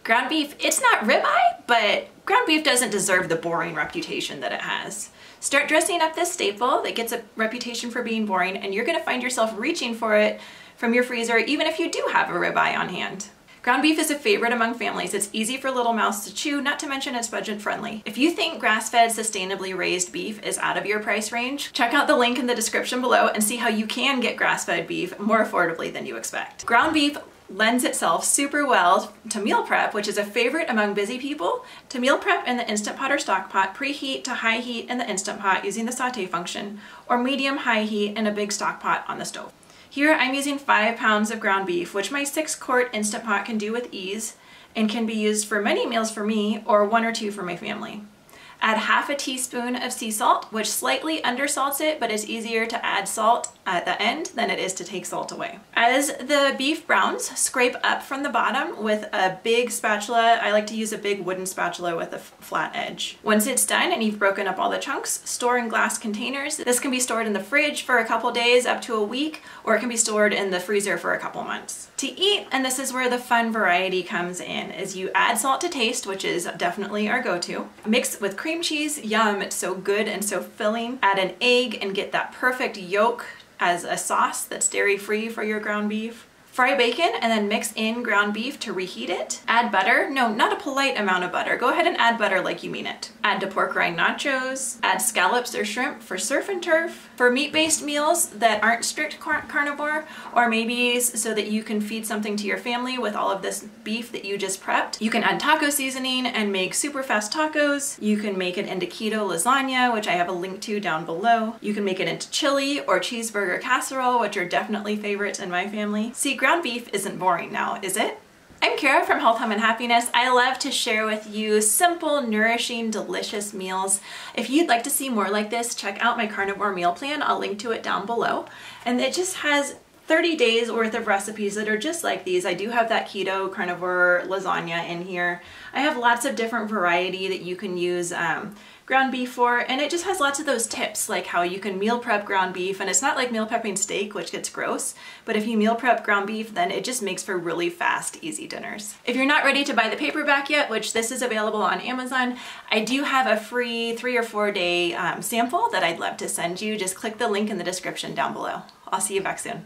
Ground beef, it's not ribeye, but ground beef doesn't deserve the boring reputation that it has. Start dressing up this staple that gets a reputation for being boring, and you're gonna find yourself reaching for it from your freezer even if you do have a ribeye on hand. Ground beef is a favorite among families. It's easy for little mouths to chew, not to mention it's budget friendly. If you think grass-fed, sustainably raised beef is out of your price range, check out the link in the description below and see how you can get grass-fed beef more affordably than you expect. Ground beef lends itself super well to meal prep, which is a favorite among busy people. To meal prep in the Instant Pot or Stock Pot, preheat to high heat in the Instant Pot using the Saute function, or medium-high heat in a big stock pot on the stove. Here I'm using 5 pounds of ground beef, which my 6-quart Instant Pot can do with ease and can be used for many meals for me or 1 or 2 for my family. Add half a teaspoon of sea salt, which slightly undersalts it, but it's easier to add salt at the end than it is to take salt away. As the beef browns, scrape up from the bottom with a big spatula. I like to use a big wooden spatula with a flat edge. Once it's done and you've broken up all the chunks, store in glass containers. This can be stored in the fridge for a couple days, up to a week, or it can be stored in the freezer for a couple months. To eat, and this is where the fun variety comes in, is you add salt to taste, which is definitely our go-to. Mix with cream cheese, yum, it's so good and so filling. Add an egg and get that perfect yolk as a sauce that's dairy-free for your ground beef. Fry bacon and then mix in ground beef to reheat it. Add butter, no, not a polite amount of butter. Go ahead and add butter like you mean it. Add to pork rind nachos. Add scallops or shrimp for surf and turf. For meat-based meals that aren't strict carnivore, or maybe so that you can feed something to your family with all of this beef that you just prepped, you can add taco seasoning and make super fast tacos. You can make it into keto lasagna, which I have a link to down below. You can make it into chili or cheeseburger casserole, which are definitely favorites in my family. See, ground beef isn't boring now, is it? I'm Kara from Health, Home, and Happiness. I love to share with you simple, nourishing, delicious meals. If you'd like to see more like this, check out my carnivore meal plan. I'll link to it down below. And it just has 30 days worth of recipes that are just like these. I do have that keto carnivore lasagna in here. I have lots of different variety that you can use ground beef for, and it just has lots of those tips, like how you can meal prep ground beef, and it's not like meal prepping steak, which gets gross, but if you meal prep ground beef, then it just makes for really fast, easy dinners. If you're not ready to buy the paperback yet, which this is available on Amazon, I do have a free 3 or 4 day sample that I'd love to send you. Just click the link in the description down below. I'll see you back soon.